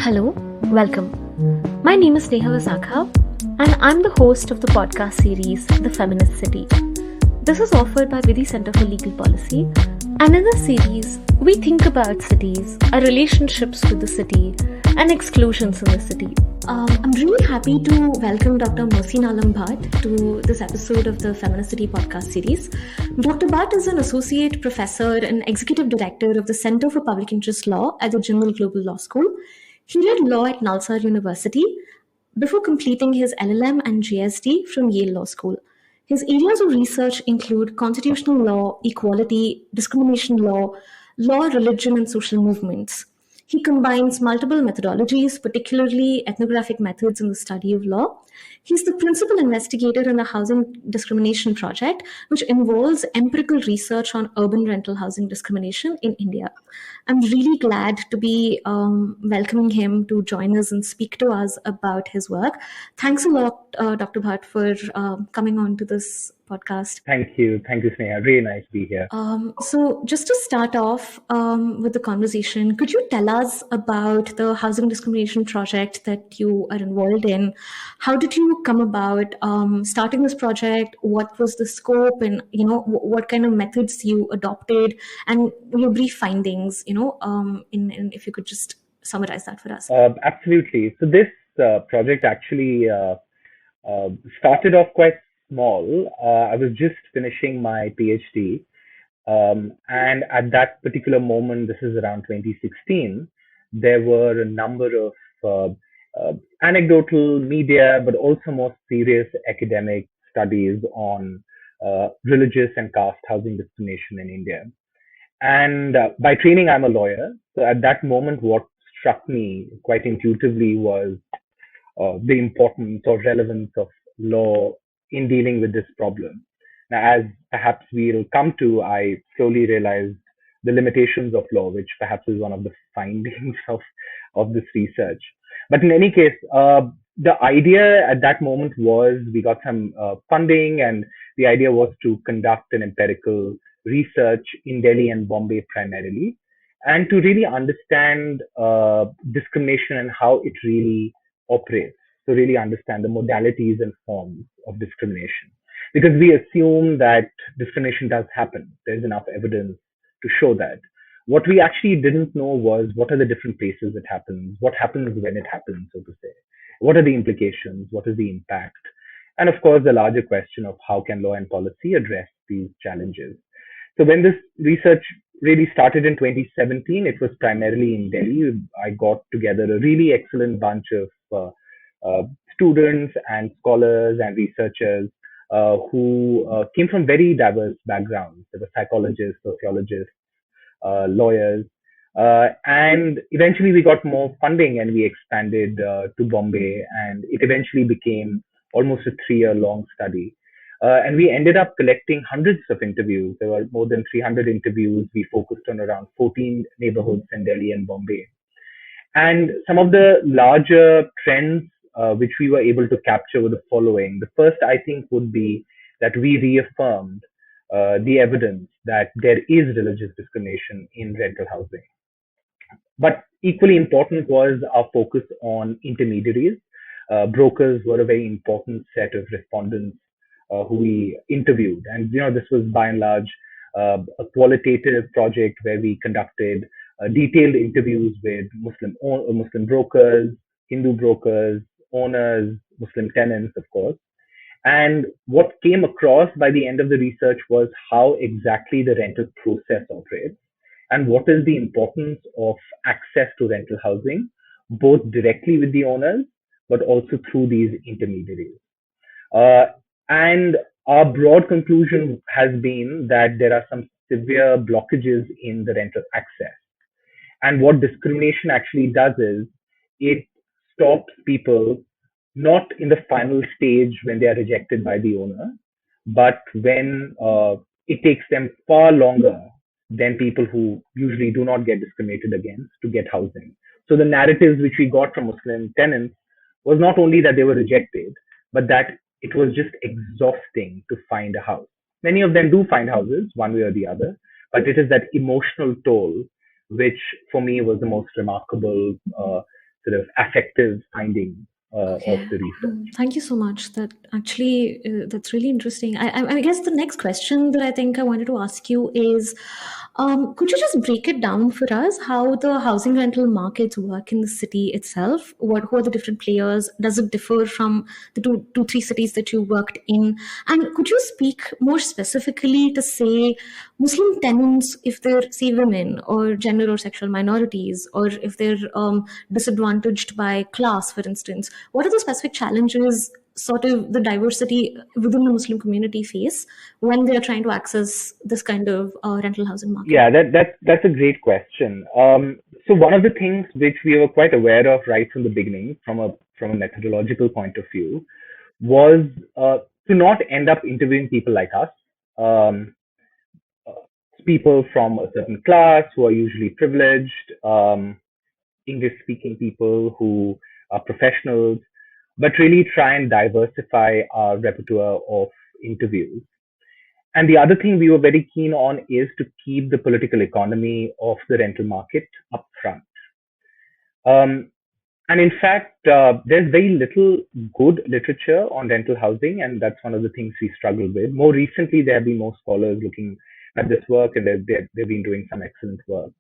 Hello, welcome. My name is Sneha Visakha, and I'm the host of the podcast series The Feminist City. This is offered by Vidhi Center for Legal Policy, and in this series, we think about cities, our relationships to the city, and exclusions in the city. I'm really happy to welcome Dr. Mohsin Alam Bhat to this episode of the Feminist City podcast series. Dr. Bhat is an associate professor and executive director of the Center for Public Interest Law at the Jindal Global Law School. He read law at Nalsar University before completing his LLM and JSD from Yale Law School. His areas of research include constitutional law, equality, discrimination law, religion, and social movements. He combines multiple methodologies, particularly ethnographic methods in the study of law. He's the principal investigator in the Housing Discrimination Project, which involves empirical research on urban rental housing discrimination in India. I'm really glad to be welcoming him to join us and speak to us about his work. Thanks a lot, Dr. Bhat, for coming on to this podcast. Thank you, Sneha. Really nice to be here. So just to start off with the conversation, could you tell us about the Housing Discrimination Project that you are involved in? How did you come about starting this project? What was the scope, and what kind of methods you adopted, and your brief findings? If you could just summarize that for us. Absolutely. So this project actually started off quite small. I was just finishing my PhD, and at that particular moment, this is around 2016, there were a number of anecdotal media, but also more serious academic studies on religious and caste housing discrimination in India. And by training, I'm a lawyer. So at that moment, what struck me quite intuitively was the importance or relevance of law in dealing with this problem. Now, as perhaps we'll come to, I slowly realized the limitations of law, which perhaps is one of the findings of this research. But in any case, the idea at that moment was we got some funding, and the idea was to conduct an empirical research in Delhi and Bombay primarily, and to really understand discrimination and how it really operates. So really understand the modalities and forms of discrimination. Because we assume that discrimination does happen. There's enough evidence to show that. What we actually didn't know was what are the different places it happens, what happens when it happens, so to say. What are the implications? What is the impact? And of course, the larger question of how can law and policy address these challenges. So when this research really started in 2017, it was primarily in Delhi. I got together a really excellent bunch of students and scholars and researchers who came from very diverse backgrounds. There were psychologists, sociologists, lawyers, and eventually we got more funding and we expanded to Bombay, and it eventually became almost a 3-year-long study. And we ended up collecting hundreds of interviews. There were more than 300 interviews. We focused on around 14 neighborhoods in Delhi and Bombay. And some of the larger trends which we were able to capture were the following. The first, I think, would be that we reaffirmed the evidence that there is religious discrimination in rental housing. But equally important was our focus on intermediaries. Brokers were a very important set of respondents who we interviewed. And, this was by and large a qualitative project where we conducted detailed interviews with Muslim brokers, Hindu brokers, owners, Muslim tenants, of course. And what came across by the end of the research was how exactly the rental process operates and what is the importance of access to rental housing, both directly with the owners, but also through these intermediaries. And our broad conclusion has been that there are some severe blockages in the rental access. And what discrimination actually does is it stops people not in the final stage when they are rejected by the owner, but when it takes them far longer than people who usually do not get discriminated against to get housing. So the narratives which we got from Muslim tenants was not only that they were rejected, but that it was just exhausting to find a house. Many of them do find houses one way or the other, but it is that emotional toll which for me was the most remarkable sort of affective finding Okay. of the research. Thank you so much. That actually, that's really interesting. I guess the next question that I think I wanted to ask you is, could you just break it down for us how the housing rental markets work in the city itself? Who are the different players? Does it differ from the three cities that you worked in? And could you speak more specifically to say Muslim tenants, if they're say women or gender or sexual minorities, or if they're disadvantaged by class, for instance? What are the specific challenges sort of the diversity within the Muslim community face when they are trying to access this kind of rental housing market? Yeah, that's a great question. So one of the things which we were quite aware of right from the beginning, from a methodological point of view, was to not end up interviewing people like us, um, uh, people from a certain class who are usually privileged, English-speaking people who are professionals, but really try and diversify our repertoire of interviews. And the other thing we were very keen on is to keep the political economy of the rental market up front. Um, and in fact, there's very little good literature on rental housing, and that's one of the things we struggle with. More recently, there have been more scholars looking at this work, and they've been doing some excellent work.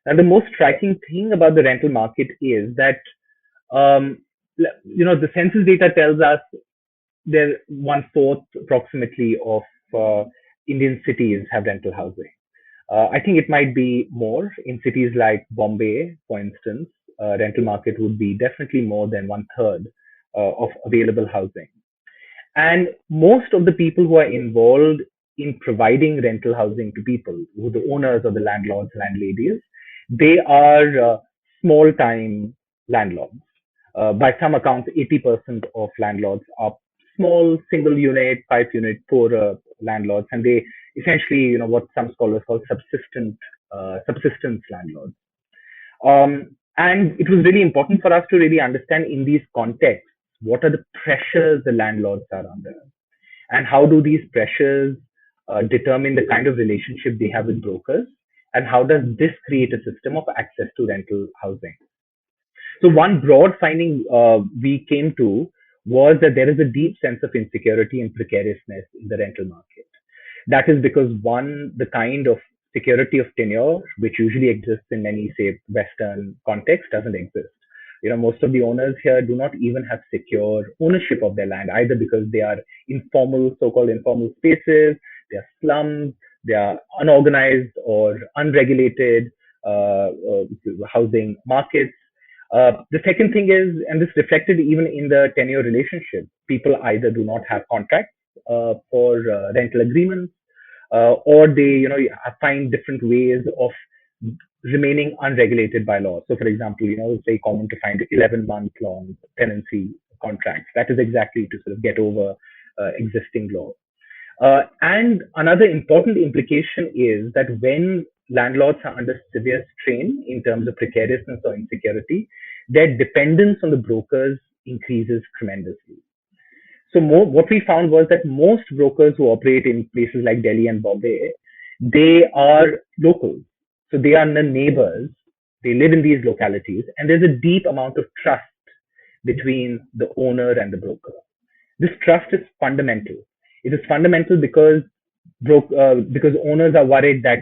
And the most striking thing about the rental market is that, um, the census data tells us there one fourth approximately of uh, Indian cities have rental housing. I think it might be more in cities like Bombay, for instance. Rental market would be definitely more than one third of available housing. And most of the people who are involved in providing rental housing to people, who are the owners or the landlords, landladies, they are small time landlords. By some accounts, 80% of landlords are small single unit, 5 unit, poorer landlords, and they essentially, what some scholars call subsistence landlords. And it was really important for us to really understand in these contexts what are the pressures the landlords are under, and how do these pressures determine the kind of relationship they have with brokers, and how does this create a system of access to rental housing. So one broad finding we came to was that there is a deep sense of insecurity and precariousness in the rental market. That is because one, the kind of security of tenure, which usually exists in many, say, Western contexts, doesn't exist. Most of the owners here do not even have secure ownership of their land, either because they are informal, so-called informal spaces, they are slums, they are unorganized or unregulated housing markets. The second thing is, and this reflected even in the tenure relationship, people either do not have contracts for rental agreements, or they, find different ways of remaining unregulated by law. So, for example, it's very common to find 11-month long tenancy contracts. That is exactly to sort of get over existing law. And another important implication is that when landlords are under severe strain in terms of precariousness or insecurity, their dependence on the brokers increases tremendously. So what we found was that most brokers who operate in places like Delhi and Bombay, they are locals. So they are the neighbors. They live in these localities, and there's a deep amount of trust between the owner and the broker. This trust is fundamental. It is fundamental because owners are worried that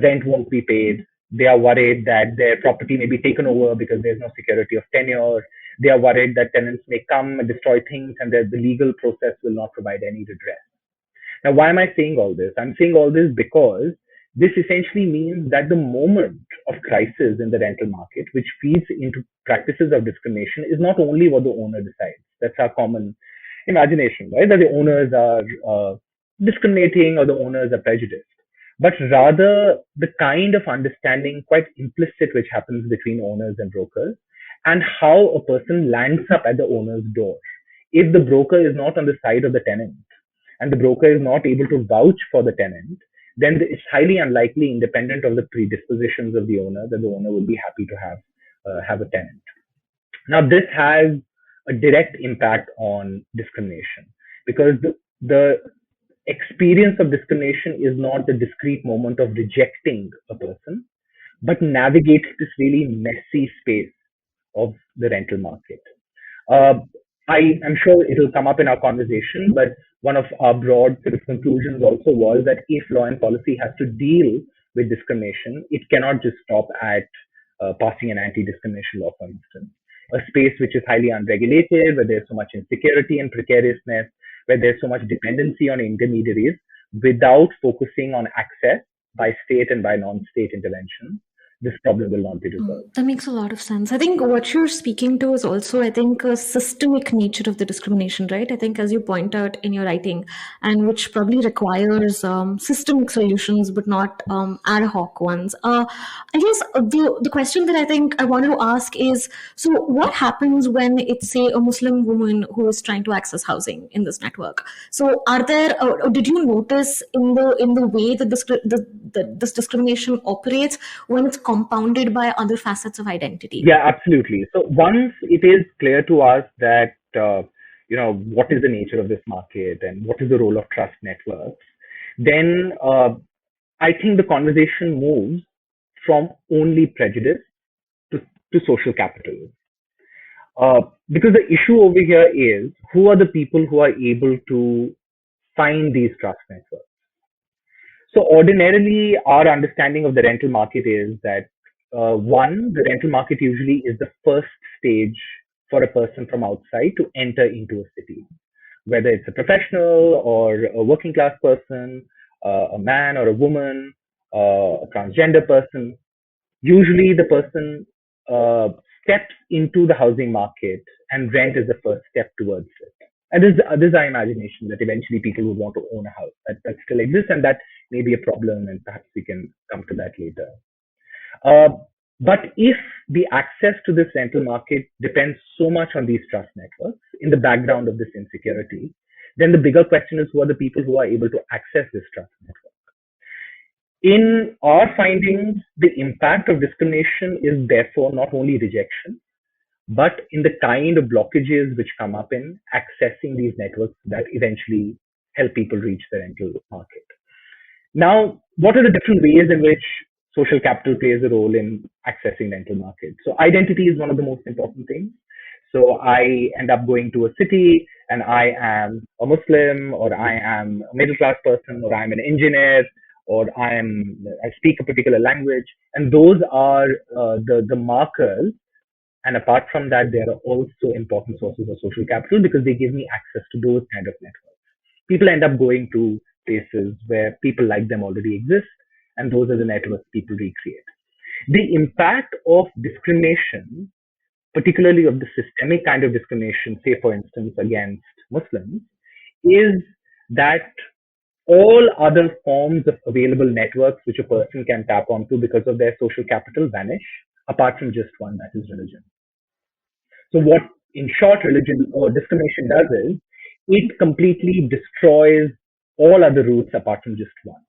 rent won't be paid. They are worried that their property may be taken over because there's no security of tenure. They are worried that tenants may come and destroy things, and that the legal process will not provide any redress. Now, why am I saying all this? I'm saying all this because this essentially means that the moment of crisis in the rental market, which feeds into practices of discrimination, is not only what the owner decides. That's our common imagination, right? That the owners are discriminating or the owners are prejudiced, but rather the kind of understanding, quite implicit, which happens between owners and brokers, and how a person lands up at the owner's door. If the broker is not on the side of the tenant, and the broker is not able to vouch for the tenant, then it's highly unlikely, independent of the predispositions of the owner, that the owner will be happy to have a tenant. Now, this has a direct impact on discrimination, because the experience of discrimination is not the discrete moment of rejecting a person, but navigates this really messy space of the rental market. Uh, I am sure it'll come up in our conversation, but one of our broad sort of conclusions also was that if law and policy has to deal with discrimination, it cannot just stop at passing an anti-discrimination law, for instance. A space which is highly unregulated, where there's so much insecurity and precariousness, where there's so much dependency on intermediaries, without focusing on access by state and by non-state intervention, this problem will not be resolved. That makes a lot of sense. I think what you're speaking to is also, I think, a systemic nature of the discrimination, right? I think, as you point out in your writing, and which probably requires systemic solutions, but not ad hoc ones. I guess the question that I think I wanted to ask is, so what happens when it's, say, a Muslim woman who is trying to access housing in this network? So are there, or did you notice in the way that this discrimination operates when it's compounded by other facets of identity? Yeah, absolutely. So once it is clear to us that what is the nature of this market and what is the role of trust networks, then I think the conversation moves from only prejudice to social capital. Because the issue over here is, who are the people who are able to find these trust networks? So ordinarily, our understanding of the rental market is that one, the rental market usually is the first stage for a person from outside to enter into a city, whether it's a professional or a working class person, a man or a woman, a transgender person. Usually, the person steps into the housing market, and rent is the first step towards it. And this is our imagination that eventually people would want to own a house. That still exists, and that may be a problem, and perhaps we can come to that later. But if the access to this rental market depends so much on these trust networks in the background of this insecurity, then the bigger question is, who are the people who are able to access this trust network? In our findings, the impact of discrimination is therefore not only rejection, but in the kind of blockages which come up in accessing these networks that eventually help people reach the rental market. Now, what are the different ways in which social capital plays a role in accessing rental markets? So identity is one of the most important things. So I end up going to a city and I am a Muslim, or I am a middle class person, or I'm an engineer, or I speak a particular language, and those are the markers. And apart from that, they are also important sources of social capital because they give me access to those kind of networks. People end up going to places where people like them already exist, and those are the networks people recreate. The impact of discrimination, particularly of the systemic kind of discrimination, say for instance against Muslims, is that all other forms of available networks which a person can tap onto because of their social capital vanish, apart from just one, that is religion. So what, in short, religion or discrimination does is, it completely destroys all other routes apart from just one.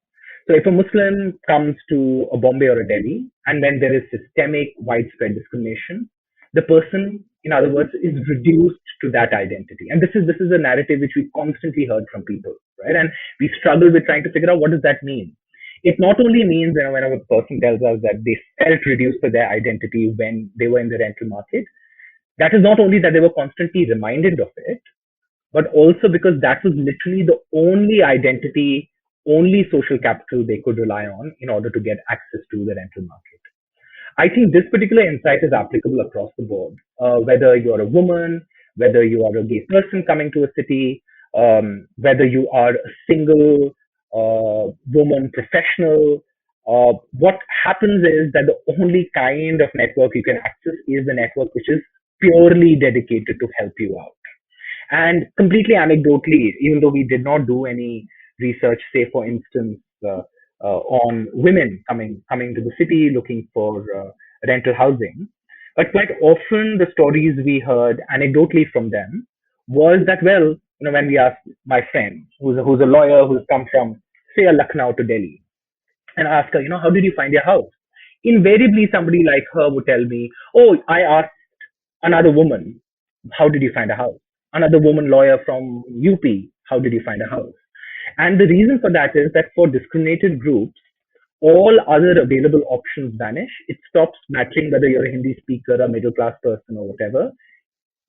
So if a Muslim comes to a Bombay or a Delhi, and then there is systemic widespread discrimination, the person, in other words, is reduced to that identity. And this is a narrative which we constantly heard from people, right? And we struggle with trying to figure out, what does that mean? It not only means, when a person tells us that they felt reduced to their identity when they were in the rental market, that is not only that they were constantly reminded of it, but also because that was literally the only identity, only social capital they could rely on in order to get access to the rental market. I think this particular insight is applicable across the board, whether you're a woman, whether you are a gay person coming to a city, whether you are a single woman professional. What happens is that the only kind of network you can access is the network which is purely dedicated to help you out. And completely anecdotally, even though we did not do any research, say for instance, on women coming to the city looking for rental housing, but quite often the stories we heard anecdotally from them was that, well, when we asked my friend who's a lawyer who's come from, say, Lucknow to Delhi, and ask her, how did you find your house? Invariably, somebody like her would tell me, oh, I asked another woman, how did you find a house? Another woman lawyer from UP, how did you find a house? And the reason for that is that for discriminated groups, all other available options vanish. It stops mattering whether you're a Hindi speaker, a middle class person, or whatever.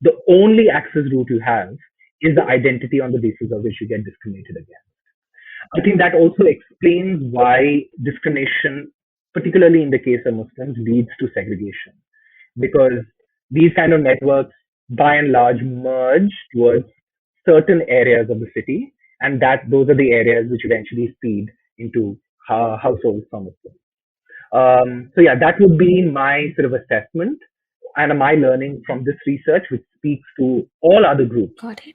The only access route you have is the identity on the basis of which you get discriminated against. I think that also explains why discrimination, particularly in the case of Muslims, leads to segregation, because these kind of networks by and large merge towards certain areas of the city, and that those are the areas which eventually feed into households from Muslims. So yeah, that would be my sort of assessment and my learning from this research, which speaks to all other groups Got it.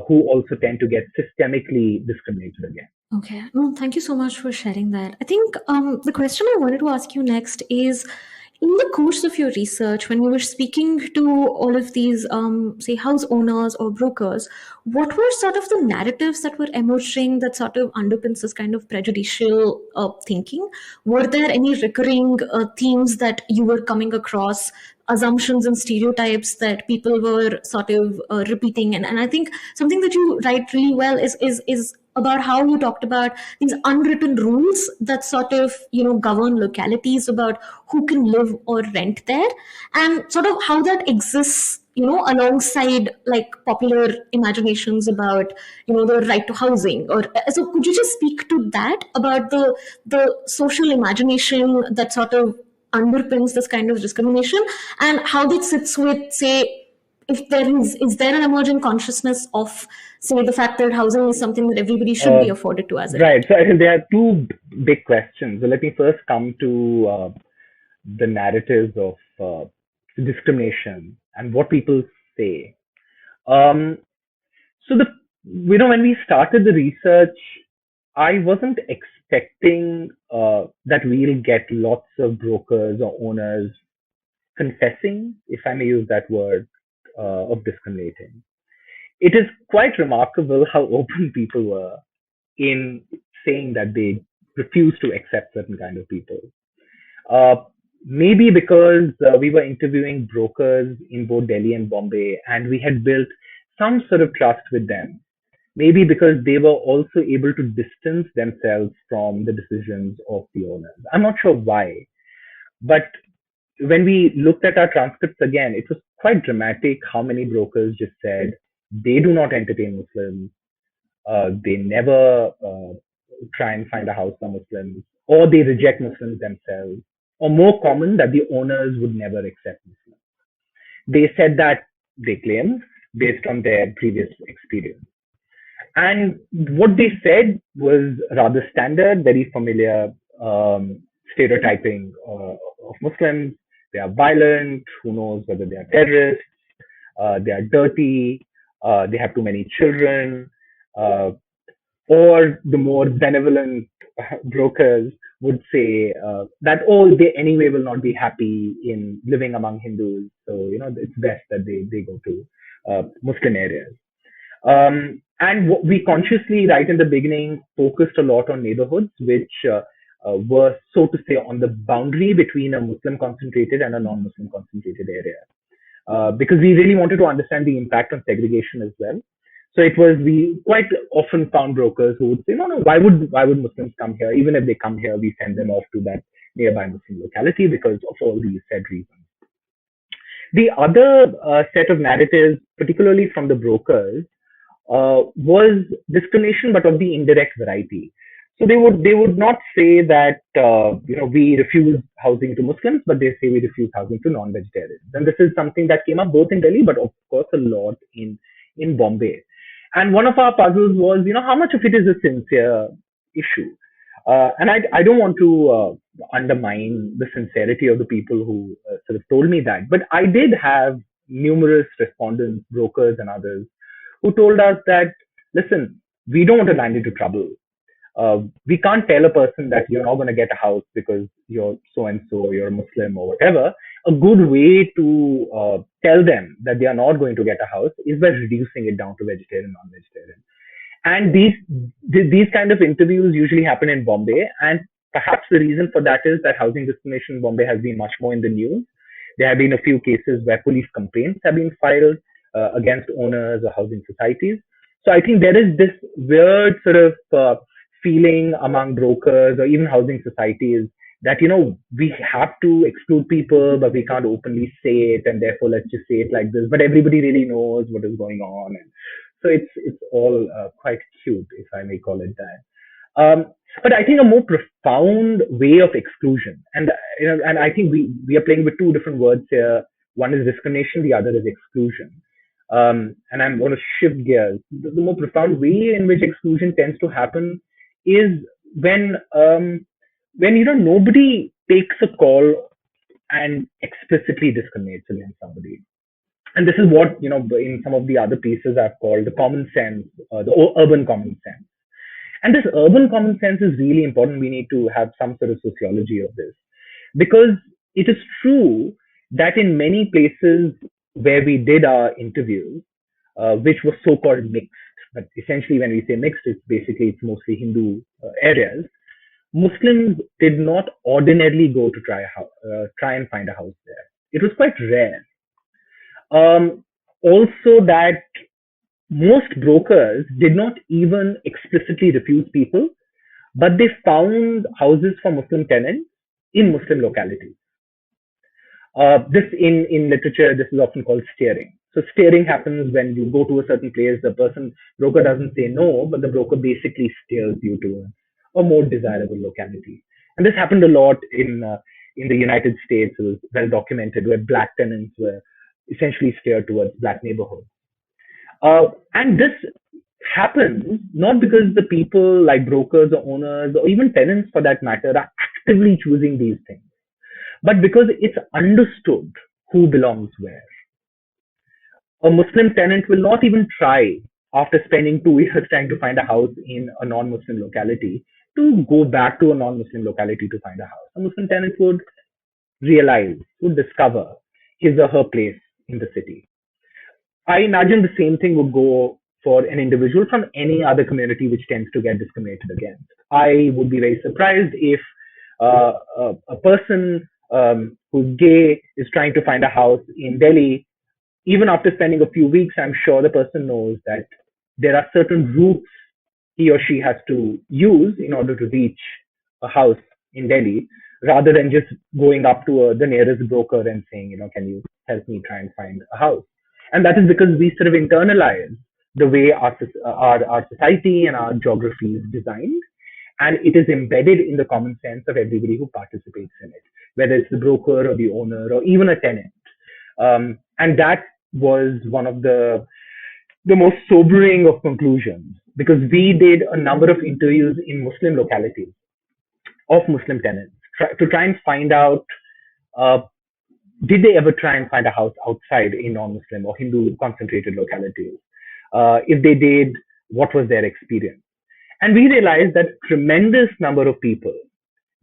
who also tend to get systemically discriminated against. Okay. No, thank you so much for sharing that. I think the question I wanted to ask you next is, in the course of your research, when you were speaking to all of these, say, house owners or brokers, what were sort of the narratives that were emerging that sort of underpins this kind of prejudicial thinking? Were there any recurring themes that you were coming across, assumptions and stereotypes that people were sort of repeating? And I think something that you write really well is about how you talked about these unwritten rules that sort of govern localities about who can live or rent there, and sort of how that exists alongside like popular imaginations about the right to housing. Or so could you just speak to that, about the social imagination that sort of underpins this kind of discrimination, and how that sits with, say, if there is there an emerging consciousness of, say, the fact that housing is something that everybody should be afforded to as a Right. So I think there are two big questions. So let me first come to the narratives of discrimination and what people say. Um, so when we started the research, I wasn't expecting that we'll get lots of brokers or owners confessing, if I may use that word, of discriminating. It is quite remarkable how open people were in saying that they refuse to accept certain kind of people. Uh, Maybe because we were interviewing brokers in both Delhi and Bombay, and we had built some sort of trust with them. Maybe because they were also able to distance themselves from the decisions of the owners. I'm not sure why, but when we looked at our transcripts again, it was quite dramatic how many brokers just said they do not entertain Muslims. They never try and find a house for Muslims, or they reject Muslims themselves, or more common, that the owners would never accept Muslims. They said that, they claimed, based on their previous experience. And what they said was rather standard, very familiar stereotyping of Muslims. They are violent, who knows whether they are terrorists, they are dirty, they have too many children, uh, or the more benevolent brokers would say that, oh, they anyway will not be happy in living among Hindus, so it's best that they go to Muslim areas. And what we consciously, right in the beginning, focused a lot on neighborhoods which were, so to say, on the boundary between a Muslim concentrated and a non-Muslim concentrated area, because we really wanted to understand the impact on segregation as well. So we quite often found brokers who would say, no, why would Muslims come here? Even if they come here, we send them off to that nearby Muslim locality because of all these said reasons. The other set of narratives, particularly from the brokers, was discrimination, but of the indirect variety. So they would not say that we refuse housing to Muslims, but they say we refuse housing to non-vegetarians. And this is something that came up both in Delhi, but of course a lot in Bombay. And one of our puzzles was, how much of it is a sincere issue. And I don't want to undermine the sincerity of the people who sort of told me that, but I did have numerous respondents, brokers, and others who told us that, listen, we don't want to land into trouble. We can't tell a person that you're not going to get a house because you're so and so, you're a Muslim or whatever. A good way to tell them that they are not going to get a house is by reducing it down to vegetarian, non-vegetarian. And these kind of interviews usually happen in Bombay, and perhaps the reason for that is that housing discrimination in Bombay has been much more in the news. There have been a few cases where police complaints have been filed against owners or housing societies. So I think there is this weird sort of feeling among brokers or even housing societies that, we have to exclude people, but we can't openly say it, and therefore let's just say it like this. But everybody really knows what is going on, and so it's all quite cute, if I may call it that. But I think a more profound way of exclusion, and and I think we are playing with two different words here. One is discrimination, the other is exclusion. And I'm going to shift gears. The more profound way in which exclusion tends to happen is when nobody takes a call and explicitly discriminates against somebody. And this is what in some of the other pieces I've called the common sense, the urban common sense. And this urban common sense is really important. We need to have some sort of sociology of this, because it is true that in many places where we did our interviews, which were so-called mixed, but essentially when we say mixed, it's mostly Hindu areas. Muslims did not ordinarily go to try and find a house there. It was quite rare. Also, that most brokers did not even explicitly refuse people, but they found houses for Muslim tenants in Muslim localities. This in literature, this is often called steering. So steering happens when you go to a certain place, the broker doesn't say no, but the broker basically steers you to a more desirable locality. And this happened a lot in the United States. It was well documented, where black tenants were essentially steered towards black neighborhoods. And this happens not because the people like brokers or owners or even tenants for that matter are actively choosing these things, but because it's understood who belongs where. A Muslim tenant will not even try, after spending 2 years trying to find a house in a non-Muslim locality, to go back to a non-Muslim locality to find a house. A Muslim tenant would discover his or her place in the city. I imagine the same thing would go for an individual from any other community which tends to get discriminated against. I would be very surprised if a person who's gay is trying to find a house in Delhi. Even after spending a few weeks, I'm sure the person knows that there are certain routes he or she has to use in order to reach a house in Delhi, rather than just going up to the nearest broker and saying, can you help me try and find a house? And that is because we sort of internalize the way our society and our geography is designed, and it is embedded in the common sense of everybody who participates in it, whether it's the broker or the owner or even a tenant. And that was one of the most sobering of conclusions, because we did a number of interviews in Muslim localities of Muslim tenants to try and find out, did they ever try and find a house outside a non-Muslim or Hindu concentrated localities? If they did, what was their experience? And we realized that a tremendous number of people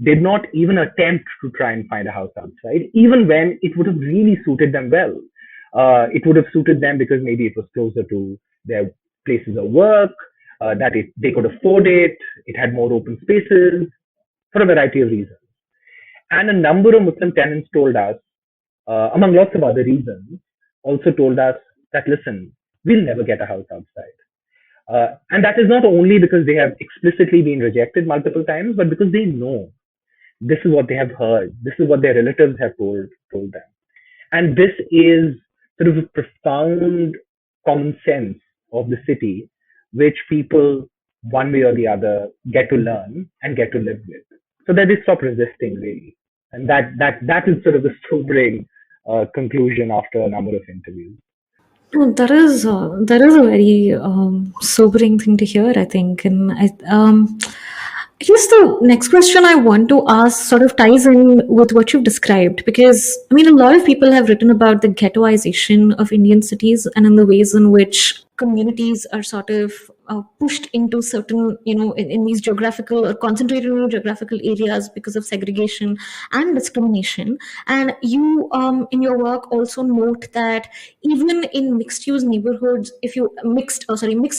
did not even attempt to try and find a house outside, even when it would have really suited them well. It would have suited them because maybe it was closer to their places of work, that they could afford it, it had more open spaces, for a variety of reasons. And a number of Muslim tenants told us, among lots of other reasons, also told us that, listen, we'll never get a house outside. And that is not only because they have explicitly been rejected multiple times, but because they know this is what they have heard, this is what their relatives have told them. And this is sort of a profound common sense of the city, which people, one way or the other, get to learn and get to live with, so that they stop resisting, really. And that is sort of the sobering conclusion after a number of interviews. No, that is a very sobering thing to hear, I think. And I guess the next question I want to ask sort of ties in with what you've described, because I mean, a lot of people have written about the ghettoization of Indian cities and in the ways in which communities are sort of pushed into certain, in these geographical or concentrated in geographical areas because of segregation and discrimination. And you, in your work, also note that even in mixed-use neighborhoods, mixed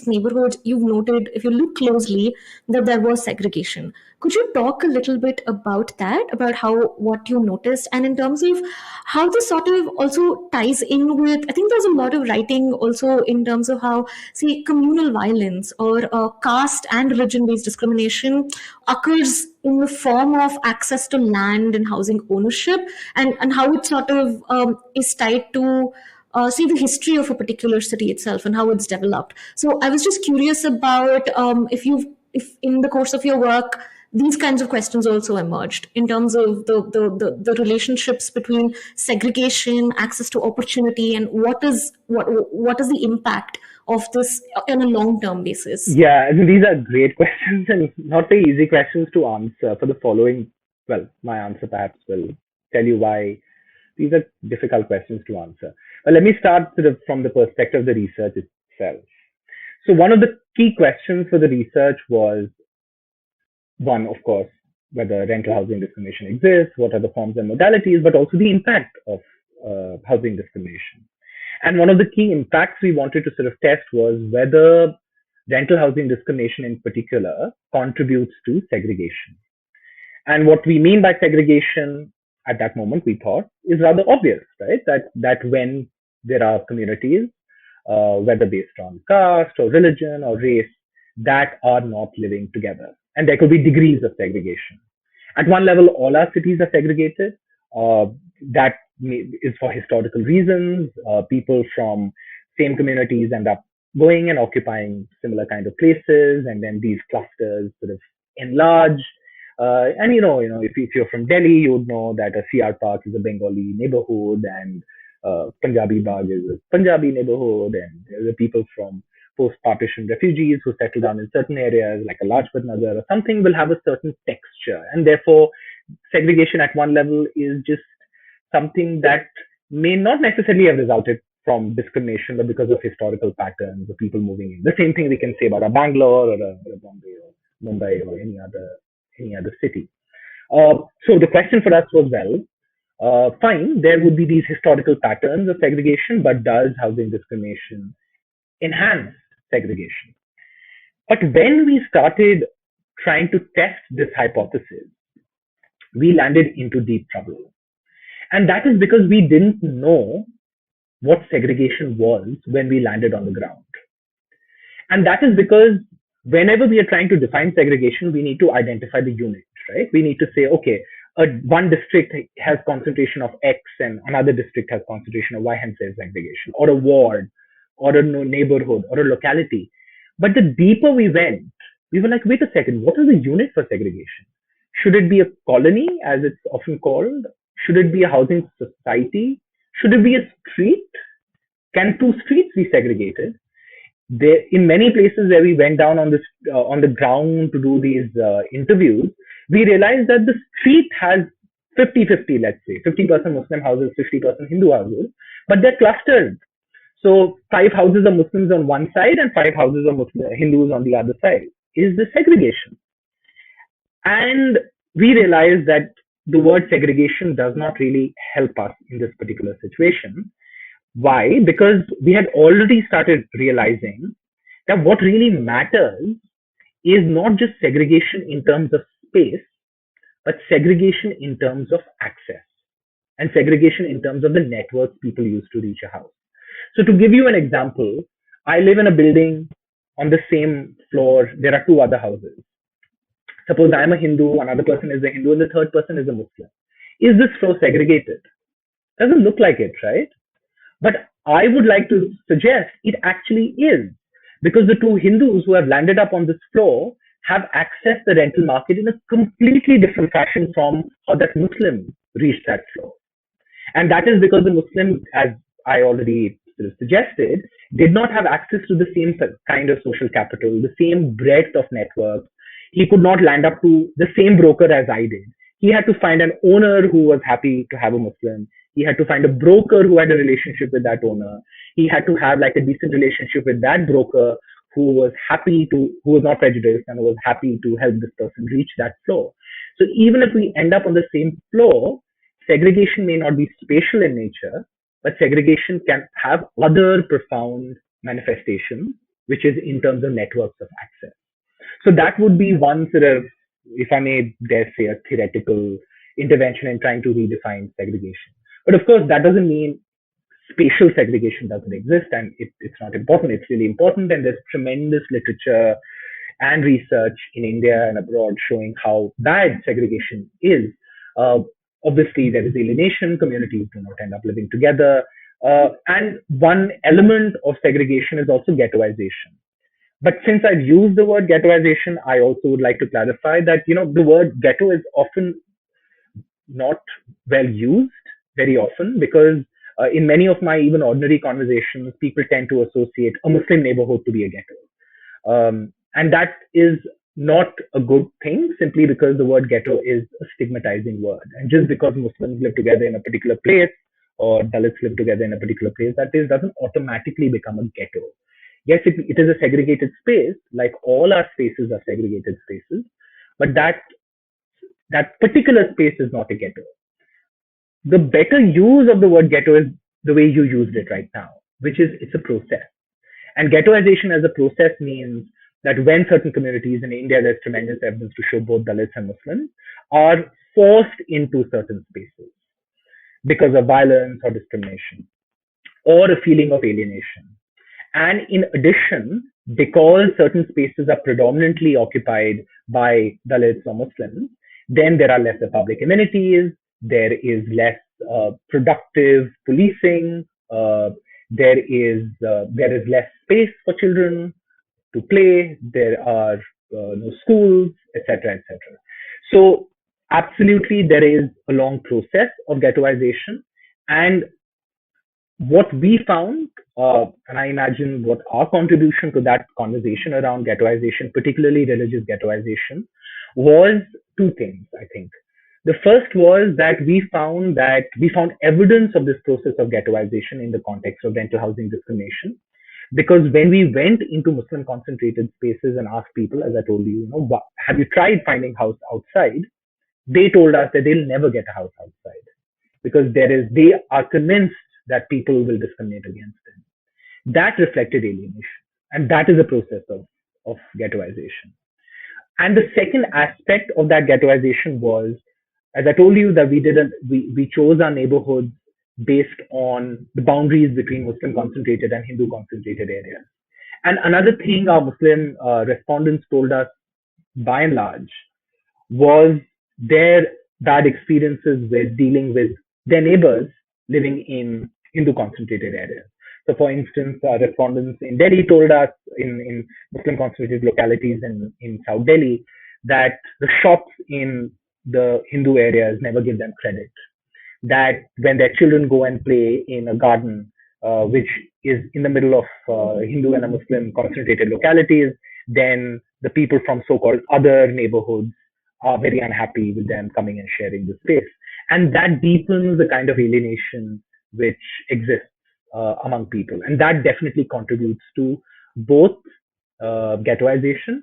neighborhoods, you've noted, if you look closely, that there was segregation. Could you talk a little bit about that, about how what you noticed, and in terms of how this sort of also ties in with, I think there's a lot of writing also in terms of how, say, communal violence or caste and religion-based discrimination occurs in the form of access to land and housing ownership, and how it sort of is tied to say the history of a particular city itself and how it's developed. So I was just curious about if in the course of your work these kinds of questions also emerged in terms of the relationships between segregation, access to opportunity, and what is the impact of this on a long-term basis. Yeah, I mean, these are great questions and not very easy questions to answer. For the following, well, my answer perhaps will tell you why these are difficult questions to answer. Well, let me start sort of from the perspective of the research itself. So one of the key questions for the research was, one, of course, whether rental housing discrimination exists, what are the forms and modalities, but also the impact of housing discrimination. And one of the key impacts we wanted to sort of test was whether rental housing discrimination in particular contributes to segregation. And what we mean by segregation at that moment, we thought, is rather obvious, right? That when there are communities, whether based on caste or religion or race, that are not living together. And there could be degrees of segregation. At one level, all our cities are segregated. That is for historical reasons. People from same communities end up going and occupying similar kind of places, and then these clusters sort of enlarge. And if you're from Delhi, you would know that a CR Park is a Bengali neighborhood, and Punjabi Bagh is a Punjabi neighborhood, and there are people from post-partition refugees who settle down in certain areas, like a Lajpat Nagar or something, will have a certain texture, and therefore segregation at one level is just something that may not necessarily have resulted from discrimination, but because of historical patterns of people moving in. The same thing we can say about a Bangalore or a Bombay or Mumbai or any other city. So the question for us was, well, fine, there would be these historical patterns of segregation, but does housing discrimination enhance segregation? But when we started trying to test this hypothesis, we landed into deep trouble. And that is because we didn't know what segregation was when we landed on the ground. And that is because whenever we are trying to define segregation, we need to identify the unit, right? We need to say, okay, one district has concentration of X and another district has concentration of Y, hence there's segregation, or a ward, or a neighborhood, or a locality. But the deeper we went, we were like, wait a second, what is the unit for segregation? Should it be a colony, as it's often called? Should it be a housing society? Should it be a street? Can two streets be segregated? There, in many places where we went down on the ground to do these interviews, we realized that the street has 50-50, let's say, 50% Muslim houses, 50% Hindu houses, but they're clustered. So 5 houses of Muslims on one side and 5 houses of Hindus on the other side. Is the segregation? And we realized that the word segregation does not really help us in this particular situation. Why? Because we had already started realizing that what really matters is not just segregation in terms of space, but segregation in terms of access and segregation in terms of the networks people use to reach a house. So to give you an example, I live in a building on the same floor. There are 2 other houses. Suppose I'm a Hindu, another person is a Hindu, and the third person is a Muslim. Is this floor segregated? Doesn't look like it, right? But I would like to suggest it actually is, because the 2 Hindus who have landed up on this floor have accessed the rental market in a completely different fashion from how that Muslim reached that floor. And that is because the Muslim, as I already suggested, did not have access to the same kind of social capital, the same breadth of network. He could not land up to the same broker as I did. He had to find an owner who was happy to have a Muslim. He had to find a broker who had a relationship with that owner. He had to have like a decent relationship with that broker who was not prejudiced and was happy to help this person reach that floor. So even if we end up on the same floor, segregation may not be spatial in nature, but segregation can have other profound manifestations, which is in terms of networks of access. So that would be one sort of if I may dare say, a theoretical intervention in trying to redefine segregation. But of course, that doesn't mean spatial segregation doesn't exist, and it's not important. It's really important, and there's tremendous literature and research in India and abroad showing how bad segregation is. Uh, Obviously, there is alienation, communities do not end up living together. And one element of segregation is also ghettoization. But since I've used the word ghettoization, I also would like to clarify that, the word ghetto is often not well used very often because in many of my even ordinary conversations, people tend to associate a Muslim neighborhood to be a ghetto. And that is not a good thing simply because the word ghetto is a stigmatizing word. And just because Muslims live together in a particular place or Dalits live together in a particular place, that is, doesn't automatically become a ghetto. Yes, it is a segregated space, like all our spaces are segregated spaces, but that particular space is not a ghetto. The better use of the word ghetto is the way you used it right now, which is it's a process. And ghettoization as a process means that when certain communities in India, there's tremendous evidence to show both Dalits and Muslims, are forced into certain spaces because of violence or discrimination or a feeling of alienation. And in addition, because certain spaces are predominantly occupied by Dalits or Muslims, then there are lesser public amenities, there is less productive policing, there is less space for children to play, there are no schools, etc., etc. So absolutely, there is a long process of ghettoization, and what we found, and I imagine what our contribution to that conversation around ghettoization, particularly religious ghettoization, was two things, I think. The first was that we found evidence of this process of ghettoization in the context of rental housing discrimination. Because when we went into Muslim concentrated spaces and asked people, as I told you, have you tried finding house outside? They told us that they'll never get a house outside because they are convinced that people will discriminate against them. That reflected alienation. And that is a process of ghettoization. And the second aspect of that ghettoization was, as I told you, that we chose our neighborhoods based on the boundaries between Muslim concentrated and Hindu concentrated areas. And another thing our Muslim respondents told us, by and large, was their bad experiences with dealing with their neighbors living in Hindu concentrated areas. So, for instance, respondents in Delhi told us in Muslim concentrated localities in South Delhi that the shops in the Hindu areas never give them credit. That when their children go and play in a garden, which is in the middle of Hindu and a Muslim concentrated localities, then the people from so-called other neighborhoods are very unhappy with them coming and sharing the space. And that deepens the kind of alienation which exists among people. And that definitely contributes to both ghettoization,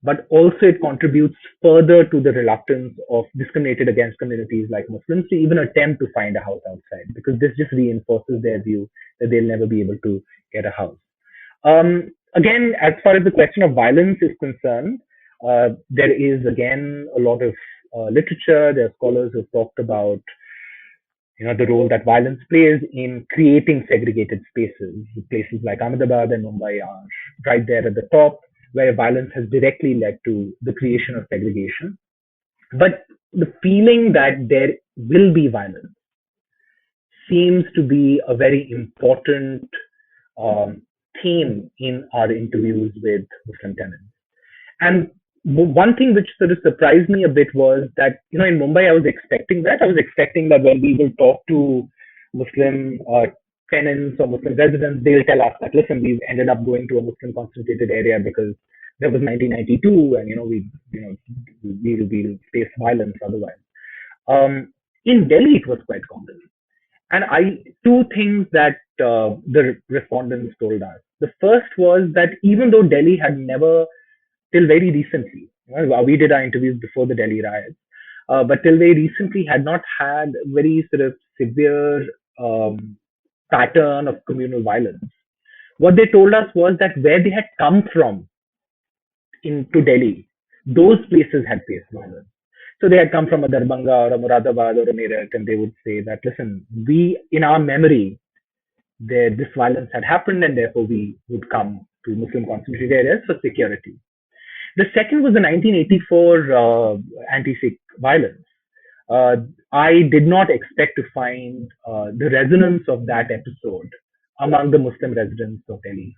but also it contributes further to the reluctance of discriminated against communities like Muslims to even attempt to find a house outside, because this just reinforces their view that they'll never be able to get a house. Again, as far as the question of violence is concerned, there is again a lot of literature. There are scholars who have talked about the role that violence plays in creating segregated spaces. Places like Ahmedabad and Mumbai are right there at the top, where violence has directly led to the creation of segregation. But the feeling that there will be violence seems to be a very important theme in our interviews with Muslim tenants. And one thing which sort of surprised me a bit was that, in Mumbai, I was expecting that. I was expecting that when we will talk to Muslim tenants or Muslim residents, they'll tell us that, listen, we've ended up going to a Muslim concentrated area because there was 1992 and, we'll face violence otherwise. In Delhi, it was quite common. And two things that the respondents told us. The first was that even though Delhi had never, till very recently, we did our interviews before the Delhi riots, but till very recently had not had very sort of severe pattern of communal violence. What they told us was that where they had come from into Delhi, those places had faced violence. So they had come from a Darbhanga or a Muradabad or a Meerut, and they would say that, listen, we, in our memory, this violence had happened, and therefore we would come to Muslim concentrated areas for security. The second was the 1984 anti-Sikh violence. Uh, I did not expect to find the resonance of that episode among the Muslim residents of Delhi,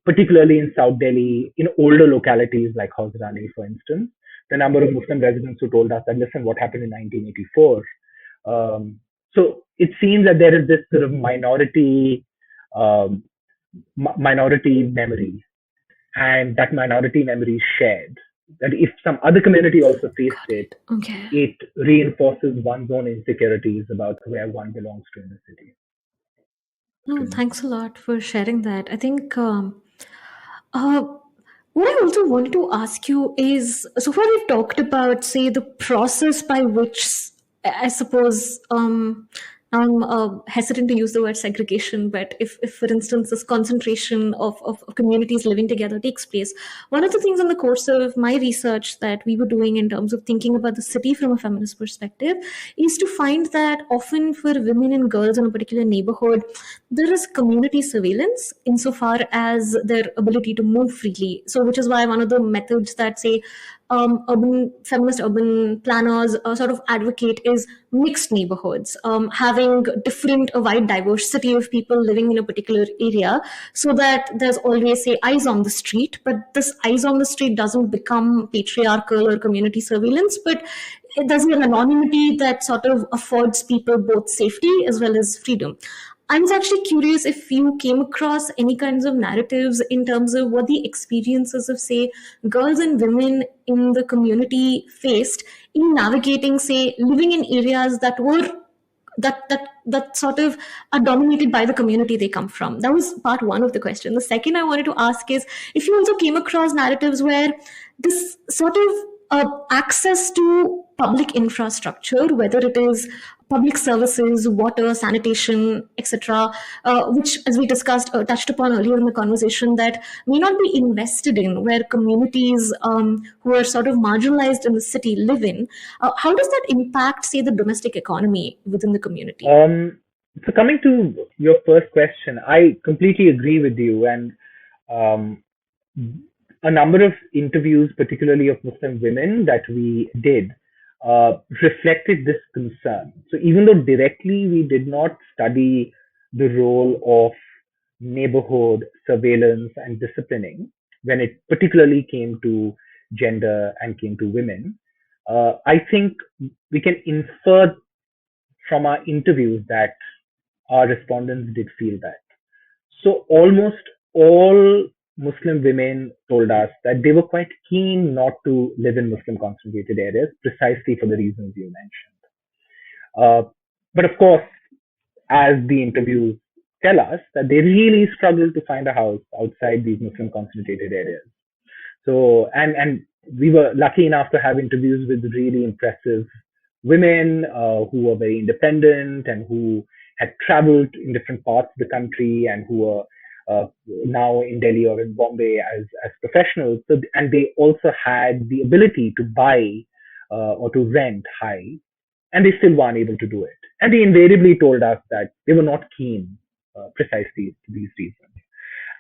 particularly in South Delhi, in older localities like Hausrani, for instance. The number of Muslim residents who told us that, listen, what happened in 1984. So it seems that there is this sort of um, minority memory, and that minority memory is shared. That if some other community also faced Got it, it. Okay. it reinforces one's own insecurities about where one belongs to in the city. No, thanks a lot for sharing that. I think uh, what I also wanted to ask you is, so far we've talked about, say, the process by which, I suppose, I'm hesitant to use the word segregation, but if for instance, this concentration of communities living together takes place, one of the things in the course of my research that we were doing in terms of thinking about the city from a feminist perspective is to find that often for women and girls in a particular neighborhood, there is community surveillance insofar as their ability to move freely. So, which is why one of the methods that, say, urban feminist urban planners sort of advocate is mixed neighborhoods, having different, a wide diversity of people living in a particular area, so that there's always, say, eyes on the street, but this eyes on the street doesn't become patriarchal or community surveillance, but there's an anonymity that sort of affords people both safety as well as freedom. I was actually curious if you came across any kinds of narratives in terms of what the experiences of, say, girls and women in the community faced in navigating, say, living in areas that were that sort of are dominated by the community they come from. That was part one of the question. The second I wanted to ask is if you also came across narratives where this sort of access to public infrastructure, whether it is public services, water, sanitation, etc., which, as we discussed, touched upon earlier in the conversation, that may not be invested in, where communities who are sort of marginalized in the city live in. How does that impact, say, the domestic economy within the community? So coming to your first question, I completely agree with you, and um, a number of interviews, particularly of Muslim women that we did, reflected this concern. So even though directly we did not study the role of neighborhood surveillance and disciplining when it particularly came to gender and came to women, I think we can infer from our interviews that our respondents did feel that. So almost all Muslim women told us that they were quite keen not to live in Muslim concentrated areas precisely for the reasons you mentioned. But of course, as the interviews tell us, that they really struggle to find a house outside these Muslim concentrated areas. So, and we were lucky enough to have interviews with really impressive women who were very independent and who had traveled in different parts of the country and who were now in Delhi or in Bombay as professionals. So, and they also had the ability to buy or to rent high, and they still weren't able to do it. And they invariably told us that they were not keen precisely for these reasons.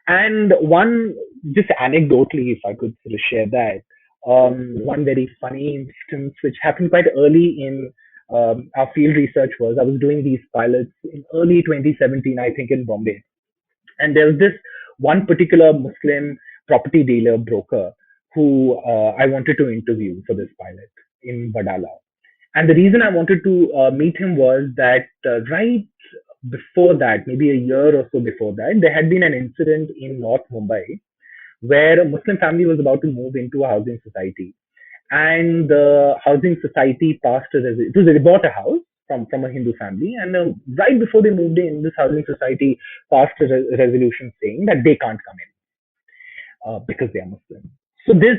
And one, just anecdotally, if I could sort of share that, one very funny instance which happened quite early in our field research was I was doing these pilots in early 2017, I think, in Bombay. And there was this one particular Muslim property dealer broker who I wanted to interview for this pilot in Badala. And the reason I wanted to meet him was that right before that, maybe a year or so before that, there had been an incident in North Mumbai where a Muslim family was about to move into a housing society. And the housing society passed it was, they bought a house from a Hindu family. And right before they moved in, this housing society passed a resolution saying that they can't come in because they are Muslim. So this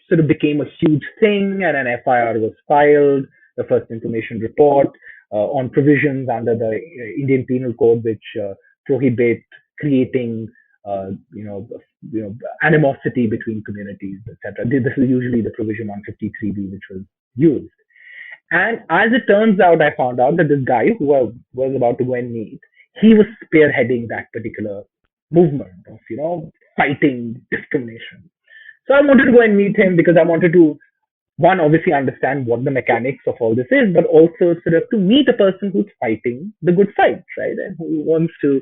sort of became a huge thing, and an FIR was filed, the first information report on provisions under the Indian Penal Code, which prohibit creating animosity between communities, etc. This is usually the provision 153B which was used. And as it turns out, I found out that this guy who I was about to go and meet, he was spearheading that particular movement of, fighting discrimination. So I wanted to go and meet him because I wanted to, one, obviously understand what the mechanics of all this is, but also sort of to meet a person who's fighting the good fight, right? And who wants to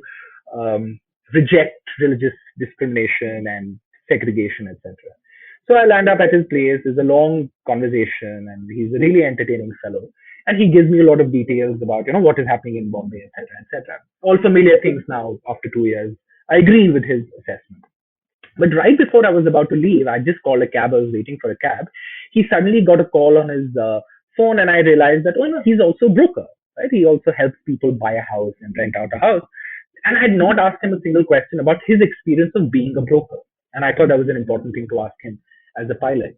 reject religious discrimination and segregation, etc. So I land up at his place. It's a long conversation, and he's a really entertaining fellow. And he gives me a lot of details about, what is happening in Bombay, etc., etc. All familiar things now after 2 years. I agree with his assessment. But right before I was about to leave, I just called a cab. I was waiting for a cab. He suddenly got a call on his phone, and I realized that, he's also a broker, right? He also helps people buy a house and rent out a house. And I had not asked him a single question about his experience of being a broker. And I thought that was an important thing to ask him as a pilot.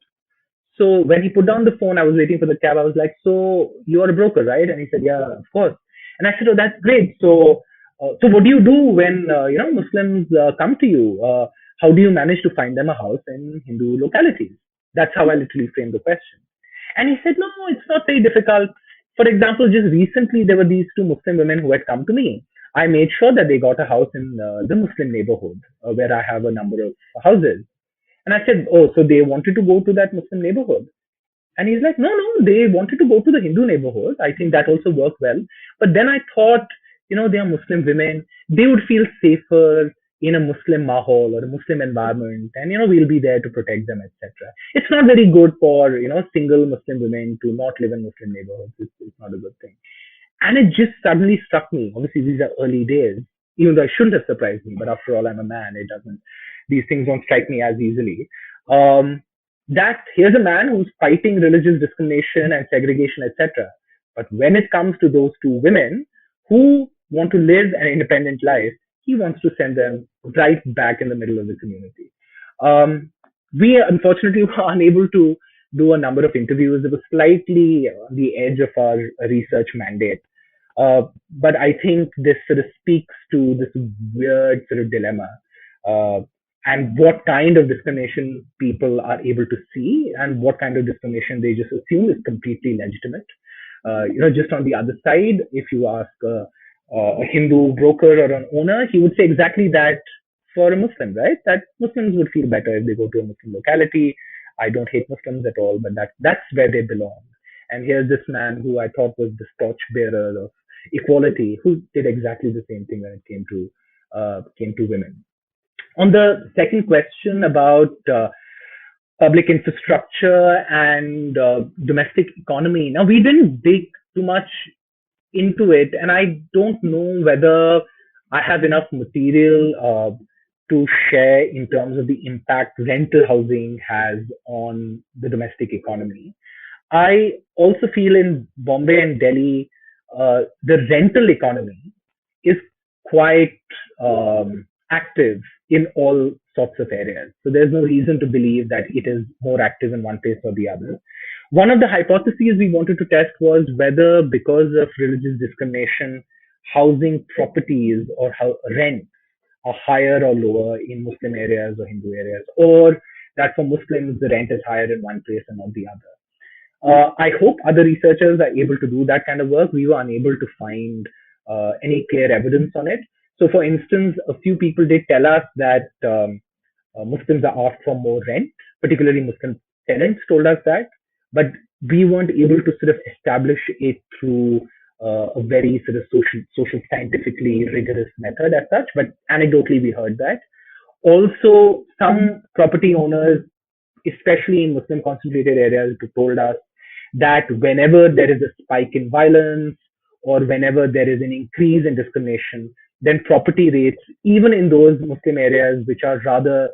So when he put down the phone, I was waiting for the cab. I was like, "So you are a broker, right?" And he said, "Yeah, of course." And I said, "Oh, that's great. So what do you do when Muslims come to you? How do you manage to find them a house in Hindu localities?" That's how I literally framed the question. And he said, "No, it's not very difficult. For example, just recently there were these two Muslim women who had come to me. I made sure that they got a house in the Muslim neighborhood where I have a number of houses." And I said, "Oh, so they wanted to go to that Muslim neighborhood?" And he's like, "No, no, they wanted to go to the Hindu neighborhood. I think that also worked well. But then I thought, they are Muslim women. They would feel safer in a Muslim mahal or a Muslim environment. And, we'll be there to protect them, etc. It's not very good for, single Muslim women to not live in Muslim neighborhoods. It's not a good thing." And it just suddenly struck me. Obviously, these are early days, even though it shouldn't have surprised me. But after all, I'm a man. It doesn't. These things don't strike me as easily. That here's a man who's fighting religious discrimination and segregation, etc. But when it comes to those two women who want to live an independent life, he wants to send them right back in the middle of the community. We unfortunately were unable to do a number of interviews. It was slightly on the edge of our research mandate. But I think this sort of speaks to this weird sort of dilemma and what kind of discrimination people are able to see and what kind of discrimination they just assume is completely legitimate. Just on the other side, if you ask a Hindu broker or an owner, he would say exactly that for a Muslim, right? That Muslims would feel better if they go to a Muslim locality. I don't hate Muslims at all, but that's where they belong. And here's this man who I thought was the torchbearer of equality, who did exactly the same thing when it came to women. On the second question about public infrastructure and domestic economy, now we didn't dig too much into it, and I don't know whether I have enough material to share in terms of the impact rental housing has on the domestic economy. I also feel in Bombay and Delhi, the rental economy is quite active in all sorts of areas. So there's no reason to believe that it is more active in one place or the other. One of the hypotheses we wanted to test was whether, because of religious discrimination, housing properties or rent are higher or lower in Muslim areas or Hindu areas, or that for Muslims the rent is higher in one place and not the other. I hope other researchers are able to do that kind of work. We were unable to find any clear evidence on it. So, for instance, a few people did tell us that Muslims are asked for more rent, particularly Muslim tenants told us that, but we weren't able to sort of establish it through a very sort of social scientifically rigorous method as such, but anecdotally we heard that. Also, some property owners, especially in Muslim concentrated areas, told us that whenever there is a spike in violence or whenever there is an increase in discrimination, then property rates, even in those Muslim areas which are rather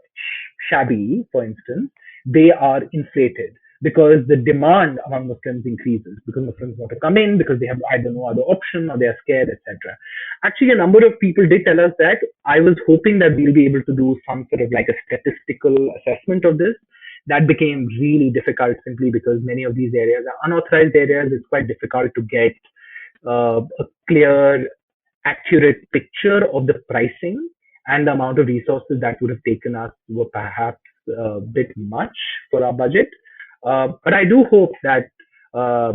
shabby, for instance, they are inflated because the demand among Muslims increases, because Muslims want to come in, because they have either no other option or they are scared, etc. Actually, a number of people did tell us that. I was hoping that we'll be able to do some sort of like a statistical assessment of this. That became really difficult simply because many of these areas are unauthorized areas. It's quite difficult to get a clear, accurate picture of the pricing and the amount of resources that would have taken us were perhaps a bit much for our budget. But I do hope that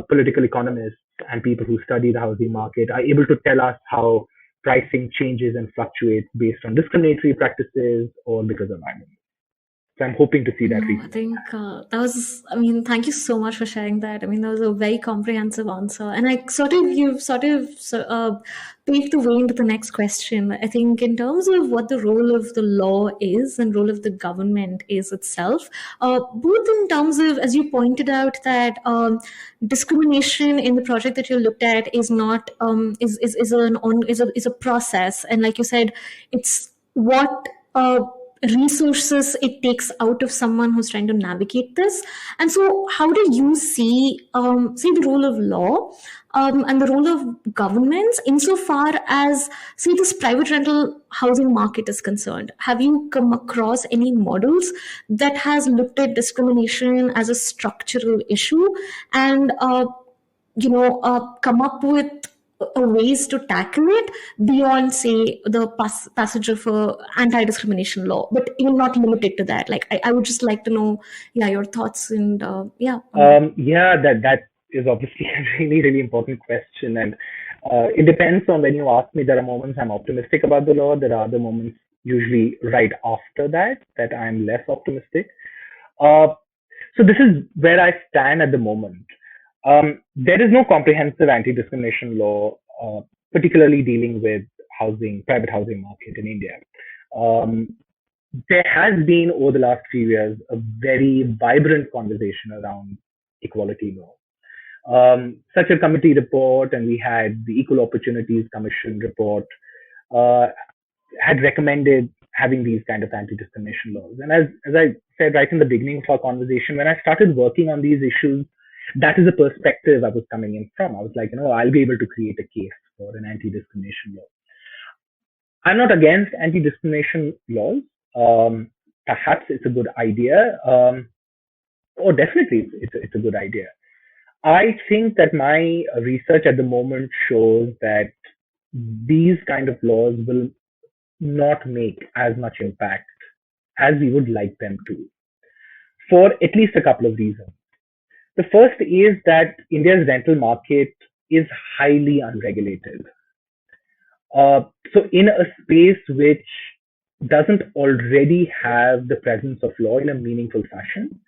political economists and people who study the housing market are able to tell us how pricing changes and fluctuates based on discriminatory practices or because of violence. So I'm hoping to see that No, I recently. think that was, I mean, thank you so much for sharing that. I mean, that was a very comprehensive answer. And you've paved the way into the next question. I think in terms of what the role of the law is and role of the government is itself, both in terms of, as you pointed out, that discrimination in the project that you looked at is not, is a process. And like you said, it's what, resources it takes out of someone who's trying to navigate this. And so how do you see the role of law and the role of governments insofar as, say, this private rental housing market is concerned? Have you come across any models that has looked at discrimination as a structural issue and come up with ways to tackle it beyond, say, the passage of a anti-discrimination law, but even not limited to that? Like, I would just like to know, your thoughts and on that. Yeah, that is obviously a really, really important question, and it depends on when you ask me. There are moments I'm optimistic about the law. There are other moments, usually right after that I'm less optimistic. Uh, so this is where I stand at the moment. There is no comprehensive anti-discrimination law, particularly dealing with private housing market in India. Um, there has been over the last few years a very vibrant conversation around equality law. Such a committee report, and we had the Equal Opportunities Commission report, uh, had recommended having these kind of anti-discrimination laws. And as I said right in the beginning of our conversation, when I started working on these issues, that is the perspective I was coming in from. I was like, I'll be able to create a case for an anti-discrimination law. I'm not against anti-discrimination laws. Perhaps it's a good idea, or definitely it's a good idea. I think that my research at the moment shows that these kind of laws will not make as much impact as we would like them to, for at least a couple of reasons. The first is that India's rental market is highly unregulated. So in a space which doesn't already have the presence of law in a meaningful fashion,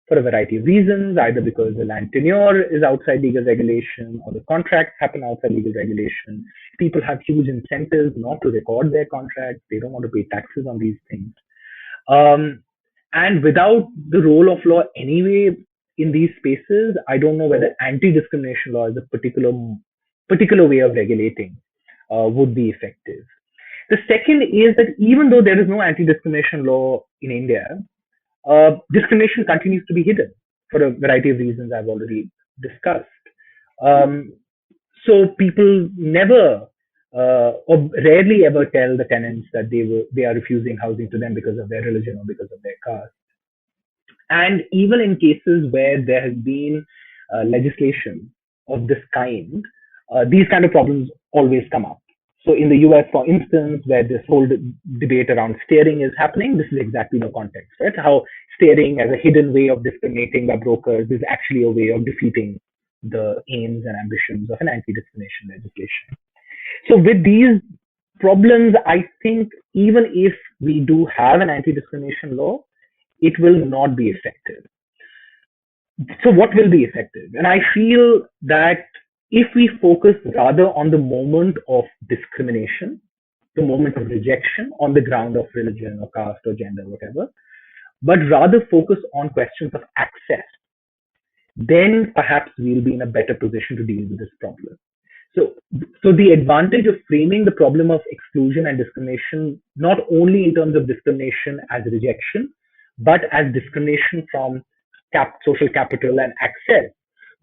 for a variety of reasons, either because the land tenure is outside legal regulation or the contracts happen outside legal regulation. People have huge incentives not to record their contracts. They don't want to pay taxes on these things. And without the role of law anyway in these spaces, I don't know whether anti-discrimination law is a particular way of regulating would be effective. The second is that even though there is no anti-discrimination law in India, discrimination continues to be hidden for a variety of reasons I've already discussed. So people never or rarely ever tell the tenants that they are refusing housing to them because of their religion or because of their caste. And even in cases where there has been legislation of this kind, these kind of problems always come up. So in the US, for instance, where this whole debate around steering is happening, this is exactly the context, right? How steering as a hidden way of discriminating by brokers is actually a way of defeating the aims and ambitions of an anti-discrimination legislation. So with these problems, I think even if we do have an anti-discrimination law, it will not be effective. So what will be effective? And I feel that if we focus rather on the moment of discrimination, the moment of rejection on the ground of religion or caste or gender, whatever, but rather focus on questions of access, then perhaps we'll be in a better position to deal with this problem. So the advantage of framing the problem of exclusion and discrimination, not only in terms of discrimination as rejection, but as discrimination from social capital and access,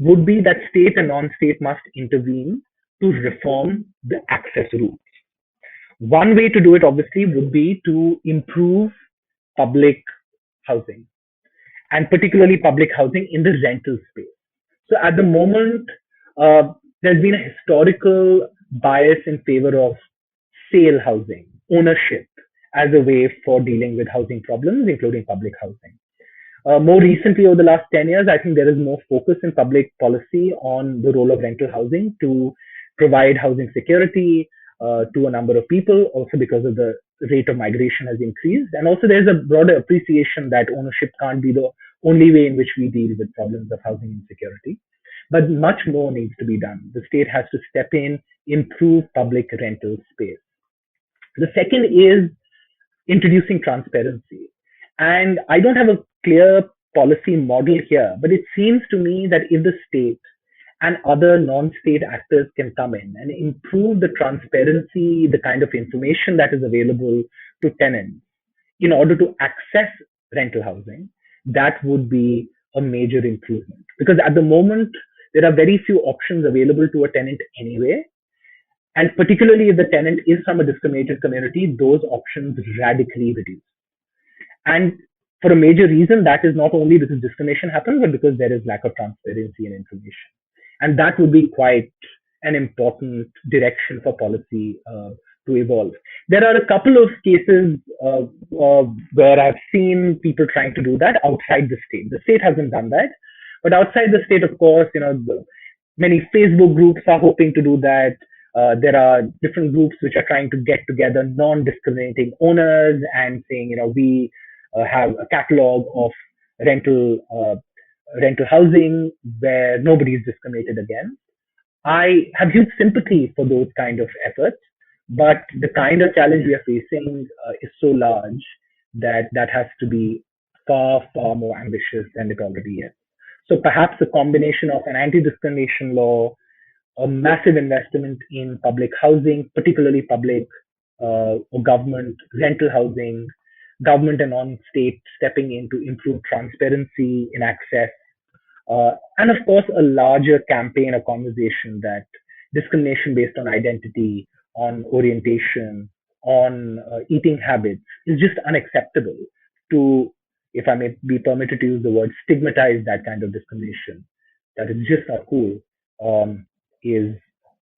would be that state and non-state must intervene to reform the access routes. One way to do it, obviously, would be to improve public housing, and particularly public housing in the rental space. So at the moment, there's been a historical bias in favor of sale housing, ownership, as a way for dealing with housing problems, including public housing. More recently, over the last 10 years, I think there is more focus in public policy on the role of rental housing to provide housing security to a number of people, also because of the rate of migration has increased. And also there's a broader appreciation that ownership can't be the only way in which we deal with problems of housing insecurity. But much more needs to be done. The state has to step in, improve public rental space. The second is introducing transparency. And I don't have a clear policy model here, but it seems to me that if the state and other non-state actors can come in and improve the transparency, the kind of information that is available to tenants in order to access rental housing, that would be a major improvement. Because at the moment, there are very few options available to a tenant anyway. And particularly if the tenant is from a discriminated community, those options radically reduce. And for a major reason, that is not only because discrimination happens, but because there is lack of transparency and information. And that would be quite an important direction for policy to evolve. There are a couple of cases where I've seen people trying to do that outside the state. The state hasn't done that. But outside the state, of course, many Facebook groups are hoping to do that. There are different groups which are trying to get together non-discriminating owners and saying, we have a catalog of rental housing where nobody is discriminated against. I have huge sympathy for those kind of efforts, but the kind of challenge we are facing is so large that has to be far, far more ambitious than it already is. So perhaps a combination of an anti-discrimination law, a massive investment in public housing, particularly public or government rental housing, government and non-state stepping in to improve transparency in access, and of course a larger campaign or conversation that discrimination based on identity, on orientation, on eating habits is just unacceptable to, if I may be permitted to use the word, stigmatize that kind of discrimination. That is just not cool. Is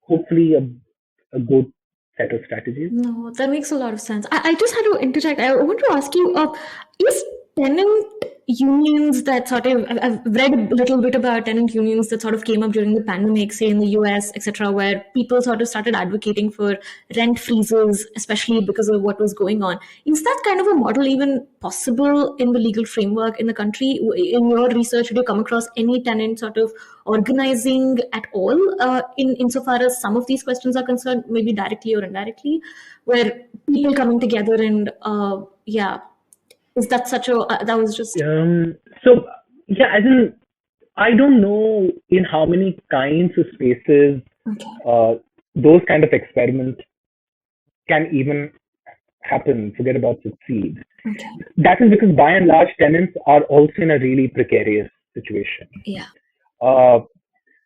hopefully a good set of strategies. No, that makes a lot of sense. I just had to interject. I want to ask you, is tenant unions that sort of, I've read a little bit about tenant unions that sort of came up during the pandemic, say in the US, etc., where people sort of started advocating for rent freezes, especially because of what was going on. Is that kind of a model even possible in the legal framework in the country? In your research, did you come across any tenant sort of organizing at all insofar as some of these questions are concerned, maybe directly or indirectly, where people coming together and is that such a that was just so yeah, as in I don't know in how many kinds of spaces those kind of experiments can even happen, forget about succeed. That is because by and large tenants are also in a really precarious situation. So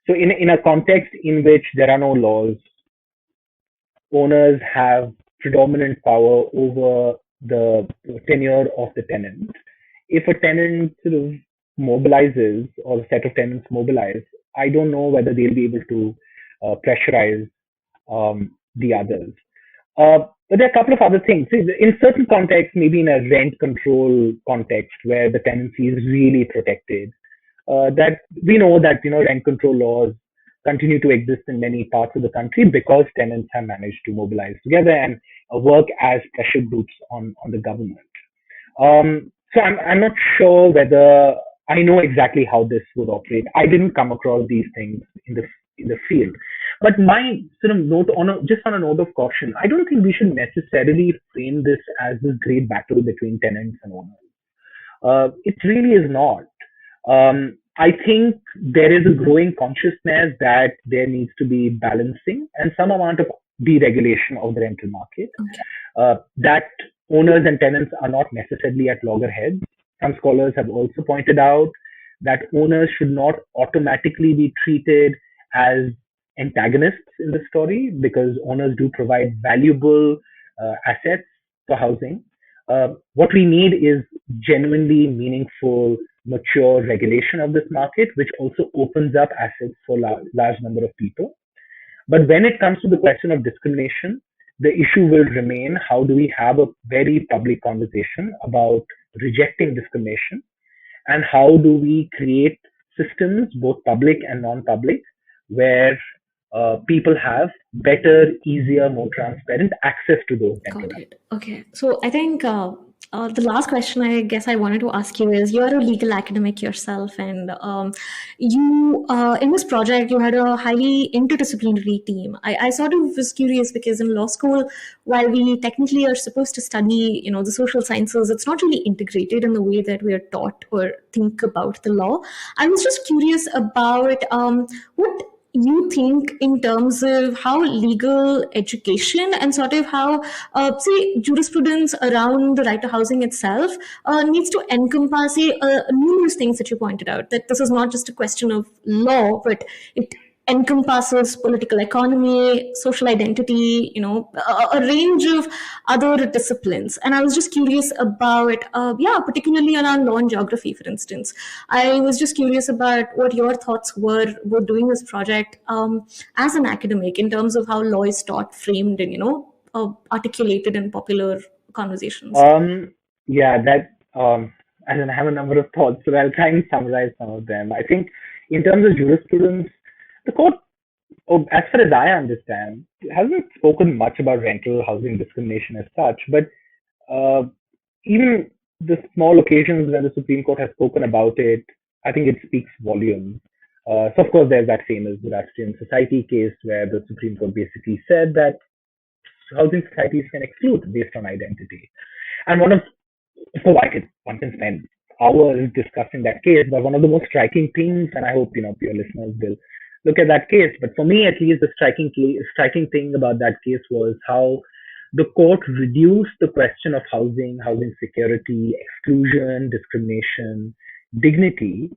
in a context in which there are no laws, owners have predominant power over the tenure of the tenant. If a tenant sort of mobilizes or a set of tenants mobilize, I don't know whether they'll be able to pressurize the others. But there are a couple of other things. In certain contexts, maybe in a rent control context where the tenancy is really protected, that we know that rent control laws continue to exist in many parts of the country because tenants have managed to mobilize together and work as pressure groups on the government. So I'm not sure whether I know exactly how this would operate. I didn't come across these things in the field. But my sort of note on a note of caution, I don't think we should necessarily frame this as this great battle between tenants and owners. It really is not. I think there is a growing consciousness that there needs to be balancing and some amount of deregulation of the rental market. That owners and tenants are not necessarily at loggerheads. Some scholars have also pointed out that owners should not automatically be treated as antagonists in the story because owners do provide valuable assets for housing. What we need is genuinely meaningful, mature regulation of this market, which also opens up assets for large number of people. But when it comes to the question of discrimination, the issue will remain, how do we have a very public conversation about rejecting discrimination, and how do we create systems, both public and non-public, where people have better, easier, more transparent access to those mental Got it. Okay. So I think the last question I guess I wanted to ask you is, you're a legal academic yourself, and you in this project you had a highly interdisciplinary team. I sort of was curious because in law school, while we technically are supposed to study, the social sciences, it's not really integrated in the way that we are taught or think about the law. I was just curious about what you think in terms of how legal education and sort of how, say, jurisprudence around the right to housing itself needs to encompass, say, numerous things that you pointed out, that this is not just a question of law, but it encompasses political economy, social identity, a range of other disciplines. And I was just curious about, particularly around law and geography, for instance. I was just curious about what your thoughts were doing this project as an academic in terms of how law is taught, framed, and, articulated in popular conversations. I have a number of thoughts, so I'll try and summarize some of them. I think in terms of jurisprudence, the court, as far as I understand, hasn't spoken much about rental housing discrimination as such, but even the small occasions when the Supreme Court has spoken about it, I think it speaks volumes. So, of course, there's that famous Zoroastrian Society case where the Supreme Court basically said that housing societies can exclude based on identity. And one can spend hours discussing that case, but one of the most striking things, and I hope your listeners will look at that case. But for me, at least, the striking thing about that case was how the court reduced the question of housing security, exclusion, discrimination, dignity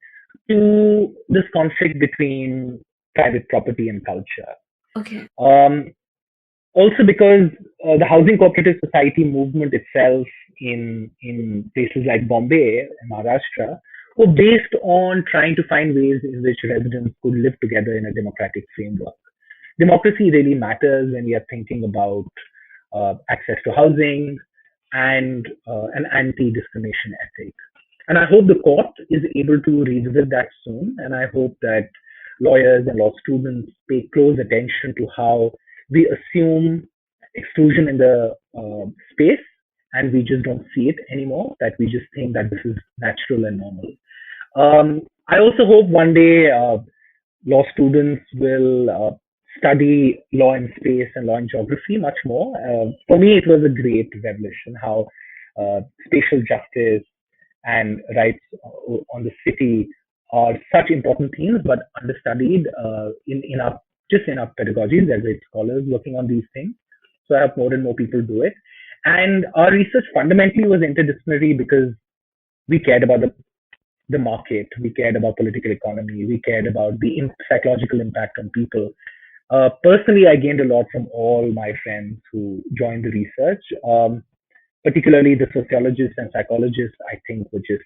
to this conflict between private property and culture. Okay. Also because the housing cooperative society movement itself in places like Bombay and Maharashtra were based on trying to find ways in which residents could live together in a democratic framework. Democracy really matters when we are thinking about access to housing and an anti-discrimination ethic. And I hope the court is able to revisit that soon. And I hope that lawyers and law students pay close attention to how we assume exclusion in the space, and we just don't see it anymore, that we just think that this is natural and normal. I also hope one day law students will study law in space and law in geography much more. For me, it was a great revelation how spatial justice and rights on the city are such important themes, but understudied in our pedagogies. There are great scholars working on these things. So I hope more and more people do it. And our research fundamentally was interdisciplinary because we cared about the market, we cared about political economy, we cared about the psychological impact on people. Personally, I gained a lot from all my friends who joined the research, particularly the sociologists and psychologists, I think, were just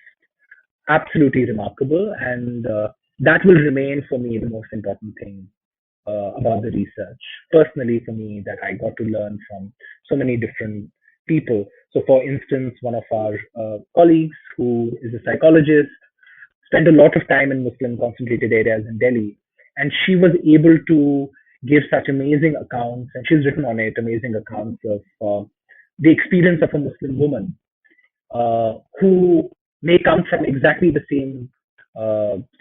absolutely remarkable. And that will remain for me the most important thing about the research. Personally, for me, that I got to learn from so many different people. So, for instance, one of our colleagues who is a psychologist spent a lot of time in Muslim concentrated areas in Delhi, and she was able to give such amazing accounts, and she's written on it, amazing accounts of the experience of a Muslim woman who may come from exactly the same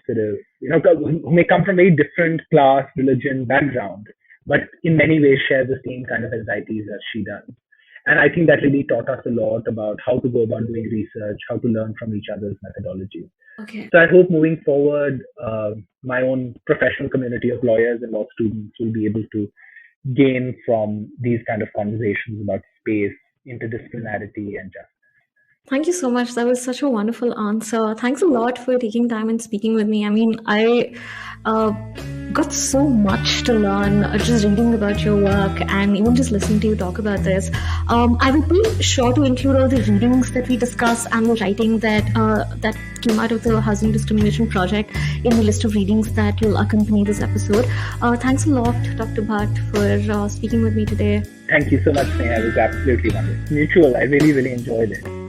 who may come from very different class, religion, background, but in many ways share the same kind of anxieties as she does. And I think that really taught us a lot about how to go about doing research, how to learn from each other's methodology. Okay. So I hope moving forward, my own professional community of lawyers and law students will be able to gain from these kind of conversations about space, interdisciplinarity, and justice. Thank you so much. That was such a wonderful answer. Thanks a lot for taking time and speaking with me. I mean, I got so much to learn just reading about your work and even just listening to you talk about this. I will be sure to include all the readings that we discuss and the writing that came out of the Housing Discrimination Project in the list of readings that will accompany this episode. Thanks a lot, Dr. Bhat, for speaking with me today. Thank you so much, Sneha. It was absolutely wonderful. Mutual. I really, really enjoyed it.